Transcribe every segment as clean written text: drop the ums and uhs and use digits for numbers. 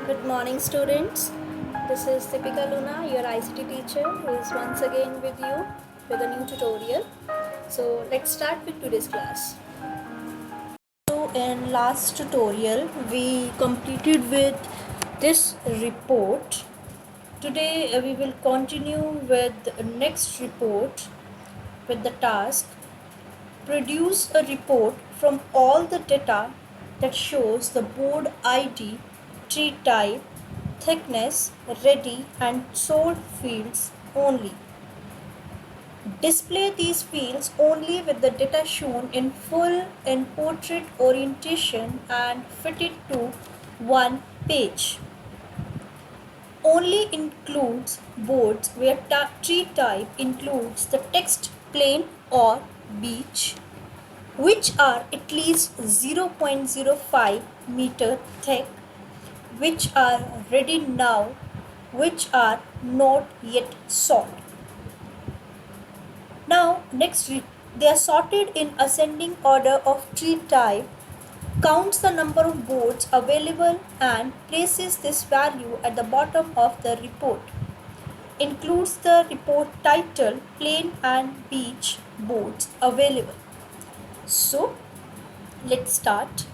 Good morning, students. This is Deepika Luna, your ICT teacher, who is once again with you with a new tutorial. So, let's start with today's class. So, in last tutorial, we completed with this report. Today, we will continue with the next report with the task produce a report from all the data that shows the board ID, tree type, thickness, ready and sold fields only. Display these fields only with the data shown in full in portrait orientation and fit it to one page. Only includes boards where tree type includes the text plain or beech, which are at least 0.05 meter thick, which are ready now, which are not yet sort. Now next they are sorted in ascending order of tree type, counts the number of boards available and places this value at the bottom of the report. Includes the report title, plain and beech boards available. So let's start.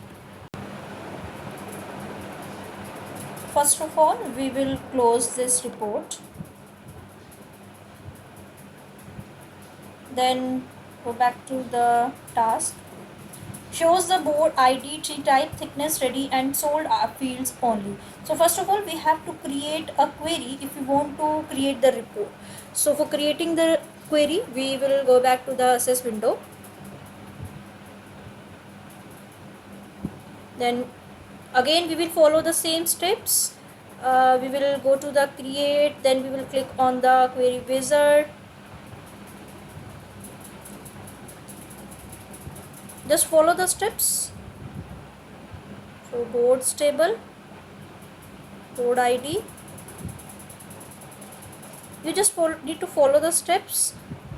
First of all, we will close this report. Then go back to the task. Shows the board ID, tree type, thickness, ready and sold fields only. So first of all, we have to create a query if we want to create the report. So for creating the query, we will go back to the access window. Then again we will follow the same steps. We will go to the create, then we will click on the query wizard. Just follow the steps. So boards table, board ID. You just need to follow the steps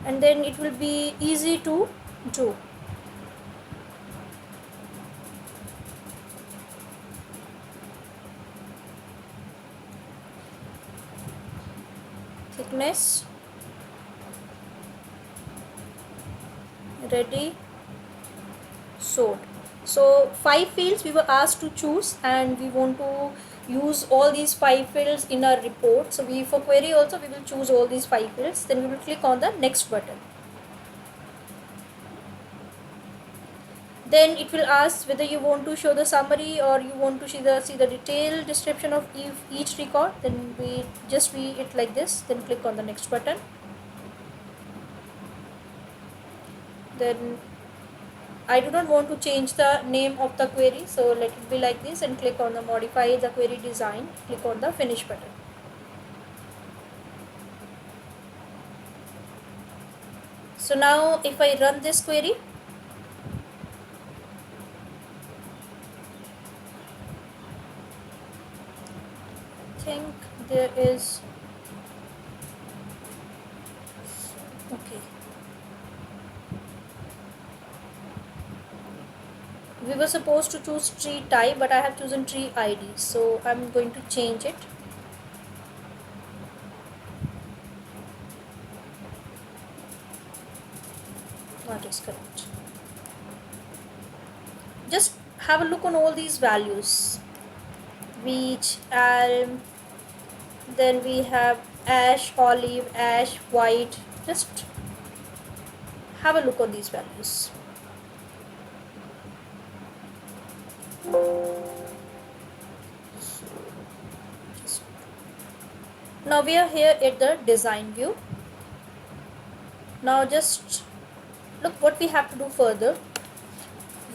and then it will be easy to do. Thickness, ready, sort. So 5 fields we were asked to choose and we want to use all these 5 fields in our report. So for query also we will choose all these 5 fields. Then we will click on the next button. Then it will ask whether you want to show the summary or you want to see the detailed description of each record. Then we just read it like this. Then click on the next button. Then I do not want to change the name of the query, so let it be like this and click on the modify the query design. Click on the finish button. So now if I run this query, I think there is okay. We were supposed to choose tree type, but I have chosen tree ID, so I'm going to change it. That is correct. Just have a look on all these values. Beech, elm, then we have ash, olive, ash, white. Just have a look on these values. Now we are here at the design view. Now just look what we have to do further.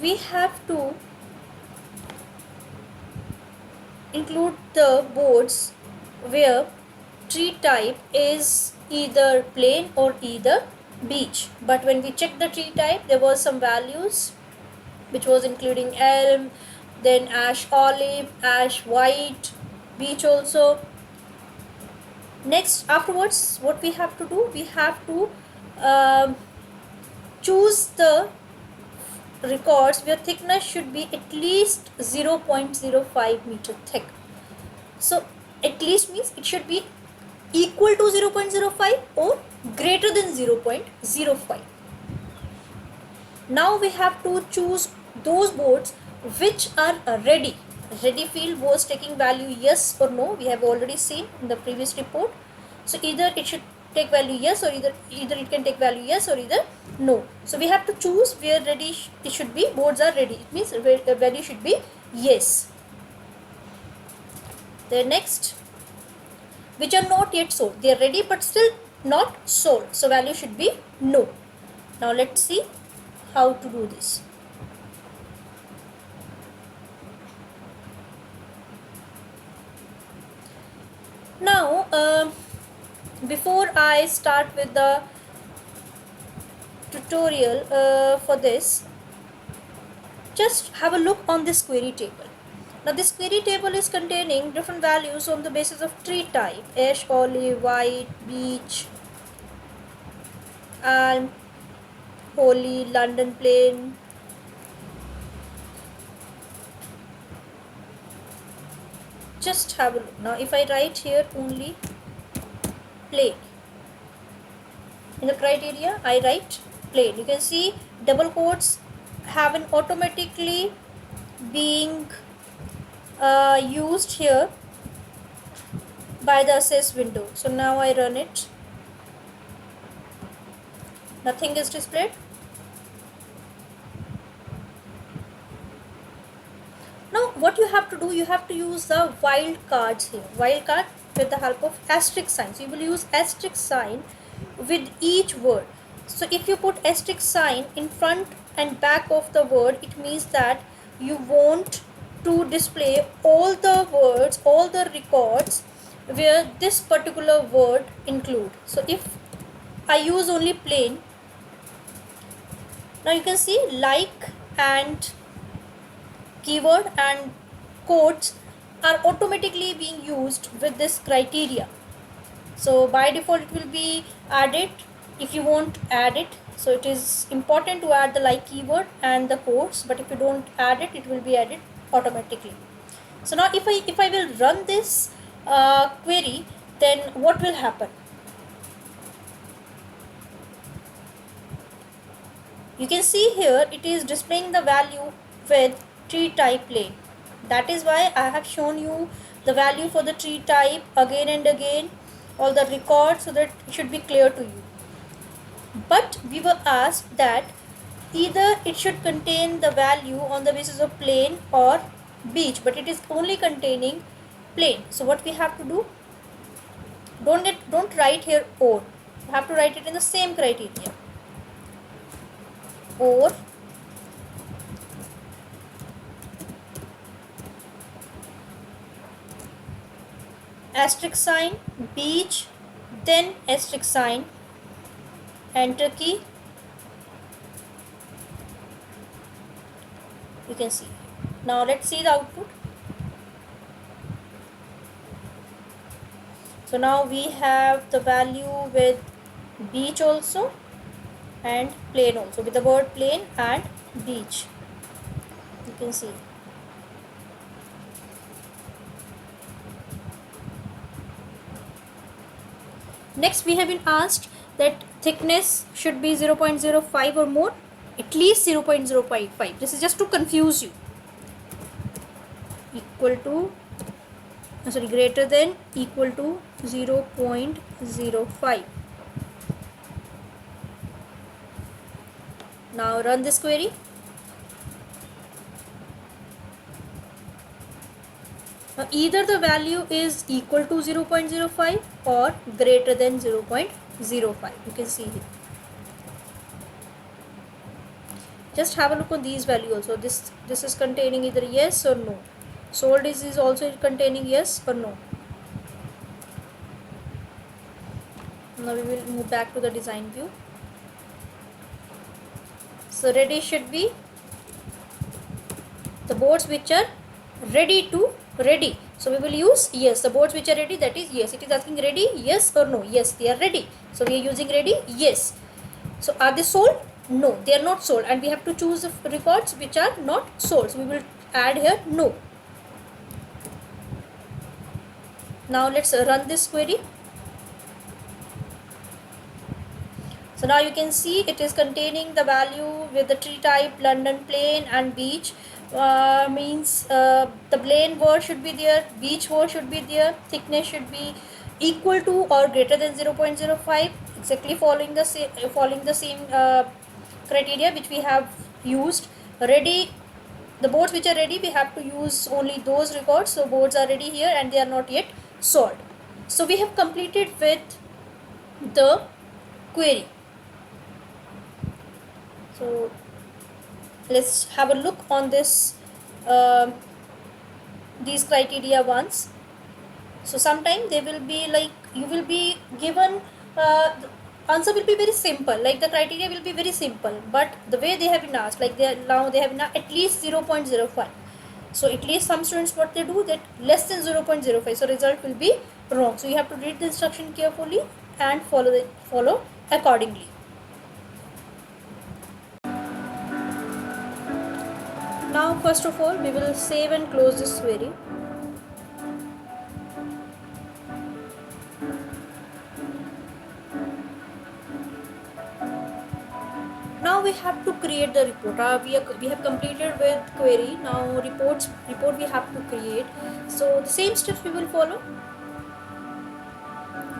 We have to include the boards where tree type is either plain or either beech. But when we checked the tree type, there was some values which was including elm, then ash olive, ash white, beech also. Next, afterwards, what we have to do, we have to choose the records where thickness should be at least 0.05 meter thick. So at least means it should be equal to 0.05 or greater than 0.05. Now we have to choose those boards which are ready. Ready field was taking value yes or no. We have already seen in the previous report. So either it should take value yes, or either it can take value yes or either no. So we have to choose where ready it should be. Boards are ready. It means the value should be yes. Then next, which are not yet sold. They are ready but still not sold. So value should be no. Now let's see how to do this. Now before I start with the tutorial for this, just have a look on this query table. Now this query table is containing different values on the basis of tree type: ash, olive, white, beech, elm, holly, London plane. Just have a look. Now if I write here only plane, in the criteria I write plane, you can see double quotes have been automatically being used here by the assess window. So now I run it, nothing is displayed. Now what you have to do, you have to use the wildcards here. Wildcard with the help of asterisk sign. So you will use asterisk sign with each word. So if you put asterisk sign in front and back of the word, it means that you want to display all the words, all the records where this particular word include. So if I use only plain, now you can see like and keyword and quotes are automatically being used with this criteria. So by default it will be added if you won't add it. So it is important to add the like keyword and the quotes, but if you don't add it, it will be added automatically. So now if I will run this query, then what will happen? You can see here it is displaying the value with tree type plain. That is why I have shown you the value for the tree type again and again, all the records, so that it should be clear to you. But we were asked that either it should contain the value on the basis of plain or beech, but it is only containing plain. So what we have to do, don't write here or, you have to write it in the same criteria, or asterisk sign, beech, then asterisk sign, enter key. You can see. Now let's see the output. So now we have the value with beech also and plain also, with the word plain and beech. You can see. Next we have been asked that thickness should be 0.05 or more, at least 0.05. This is just to confuse you. Equal to, greater than, equal to 0.05. Now run this query. Now either the value is equal to 0.05 or greater than 0.05. You can see here. Just have a look on these values also. This is containing either yes or no. Sold is also containing yes or no. Now we will move back to the design view. So ready should be the boards which are ready. So we will use yes. The boards which are ready, that is yes. It is asking ready, yes or no. Yes, they are ready. So we are using ready, yes. So are they sold? No, they are not sold, and we have to choose the records which are not sold. So we will add here no. Now let's run this query. So now you can see it is containing the value with the tree type, London, plain and beach. Means the plain word should be there, beach word should be there, thickness should be equal to or greater than 0.05, exactly following the same criteria which we have used. Ready, the boards which are ready, we have to use only those records. So boards are ready here and they are not yet solved. So we have completed with the query. So let's have a look on this these criteria once. So sometimes they will be like, you will be given the answer will be very simple, like the criteria will be very simple, but the way they have been asked, like they have now at least 0.05. So at least some students, what they do, that less than 0.05, so result will be wrong. So you have to read the instruction carefully and follow accordingly. Now first of all we will save and close this query. Now we have to create the report. We have completed with query. Now report we have to create. So the same steps we will follow.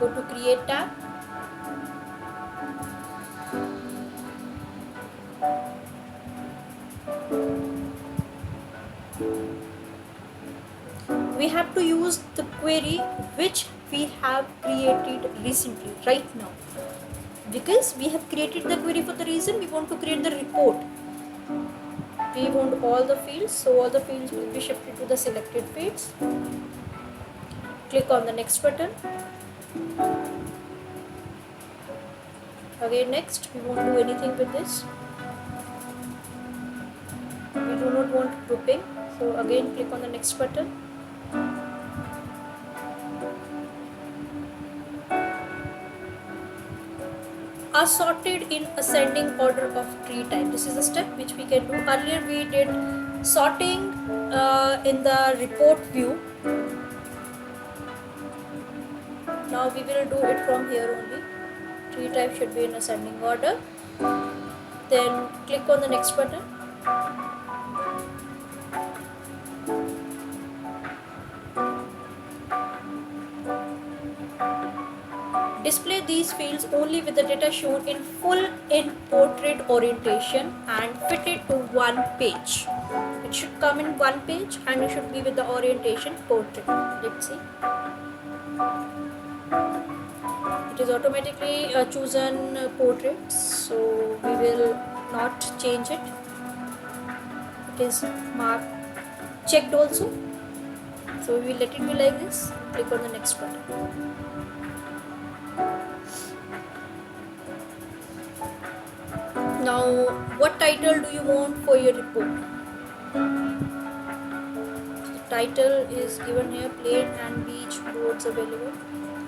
Go to create tab. We have to use the query which we have created recently, right now, because we have created the query for the reason we want to create the report. We want all the fields, so all the fields will be shifted to the selected fields. Click on the next button. Again next, we won't do anything with this. We do not want grouping, so again click on the next button. Are sorted in ascending order of tree type. This is a step which we can do. Earlier we did sorting in the report view. Now we will do it from here only. Tree type should be in ascending order. Then click on the next button. Display these fields only with the data shown in full in portrait orientation and fitted to one page. It should come in one page and it should be with the orientation portrait. Let's see. It is automatically chosen portrait, so we will not change it. It is marked checked also, so we will let it be like this. Click on the next button. Now, what title do you want for your report? The title is given here, plain and beach boards available.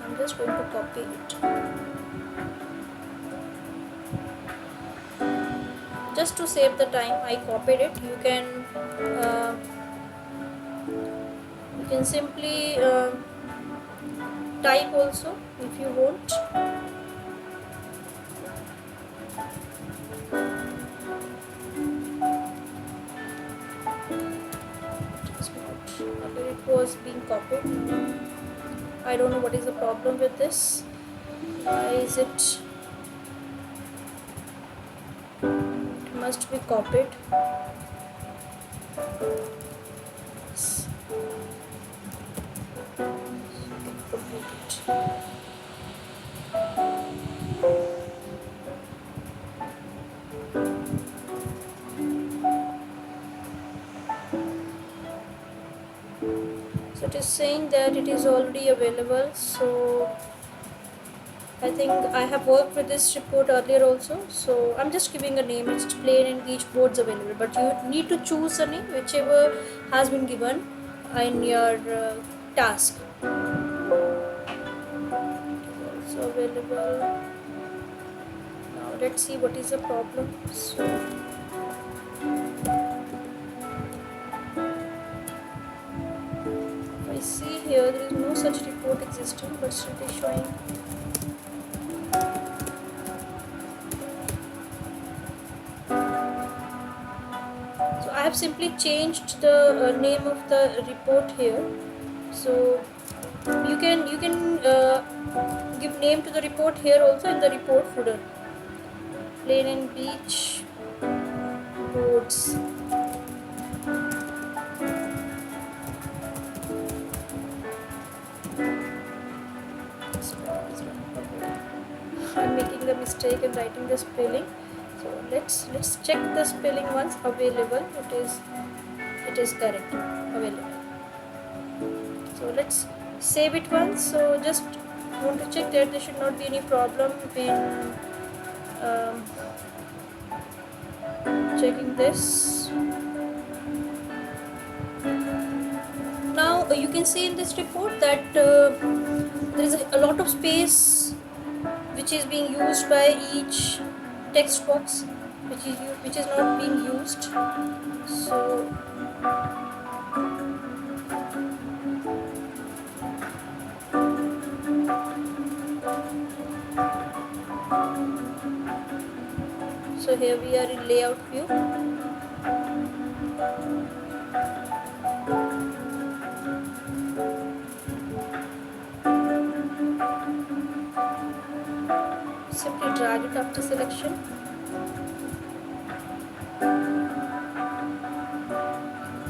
I'm just going to copy it. Just to save the time, I copied it. You can simply type also if you want. It was being copied. I don't know what is the problem with this. Why is it? It must be copied. So it is saying that it is already available. So I think I have worked with this report earlier also. So I'm just giving a name. It's plain and beach boards available. But you need to choose a name whichever has been given in your task. It is also available. Now let's see what is the problem. So see here, there is no such report existing, but still it is showing. So I have simply changed the name of the report here. So you can give name to the report here also in the report footer. Plain and beach boards. I'm making the mistake in writing the spelling. So let's check the spelling once. Available. It is correct. Available. So let's save it once. So just want to check that there should not be any problem in checking this. Now you can see in this report that there is a lot of space which is being used by each text box, which is not being used. So here we are in layout view. Simply drag it after selection.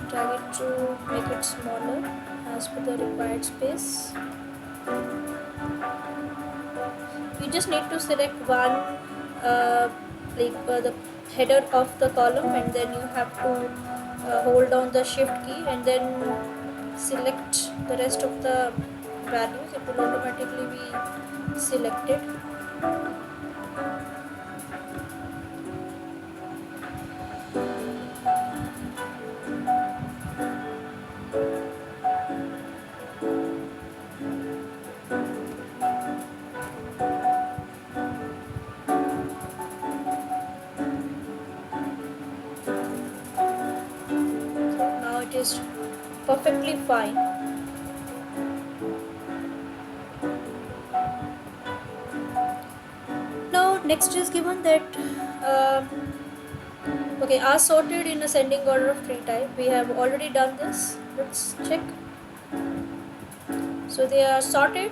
Drag it to make it smaller as per the required space. You just need to select one the header of the column, and then you have to hold down the shift key and then select the rest of the values. It will automatically be selected. Is perfectly fine. Now next is given that okay, are sorted in ascending order of 3 type. We have already done this. Let's check. So they are sorted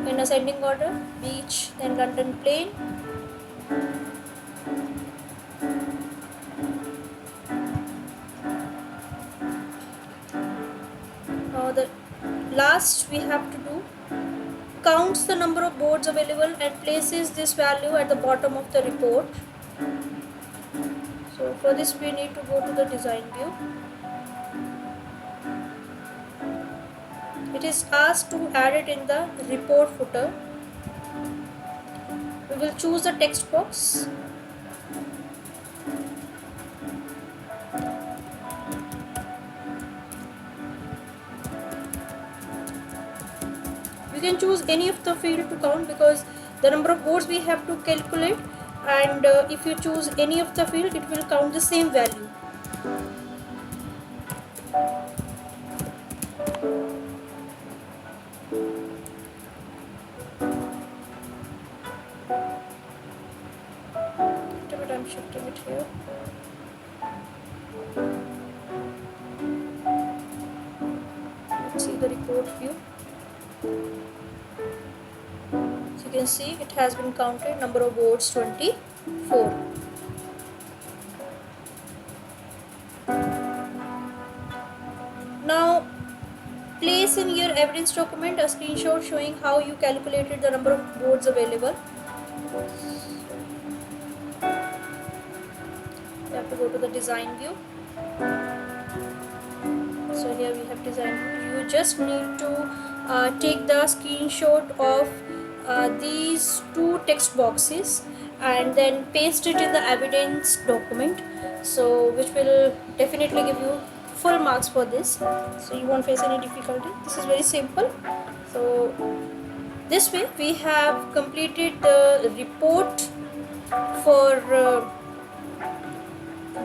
in ascending order: beach, then London plain, the last we have to do counts the number of boards available and places this value at the bottom of the report. So for this we need to go to the design view. It is asked to add it in the report footer. We will choose the text box. You can choose any of the field to count because the number of boards we have to calculate, and if you choose any of the field, it will count the same value. I'm shifting it here. Let's see the report view. So you can see it has been counted, number of boards 24. Now place in your evidence document a screenshot showing how you calculated the number of boards available. You have to go to the design view. So here we have design view. You just need to take the screenshot of these two text boxes and then paste it in the evidence document, so which will definitely give you full marks for this. So you won't face any difficulty. This is very simple. So this way we have completed the report for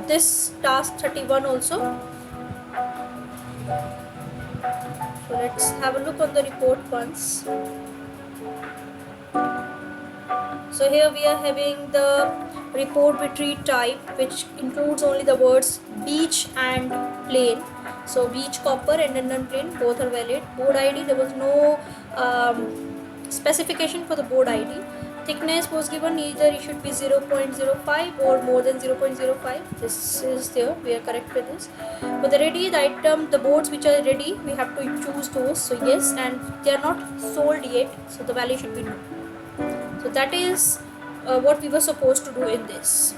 this task 31 also. So So let's have a look on the report once. So here we are having the report with tree type, which includes only the words beech and plain. So beech copper and London plain, both are valid. Board ID, there was no specification for the board ID. Thickness was given, either it should be 0.05 or more than 0.05. This is there, we are correct with this. For the ready, the item, the boards which are ready, we have to choose those. So yes, and they are not sold yet, so the value should be no. So that is what we were supposed to do in this.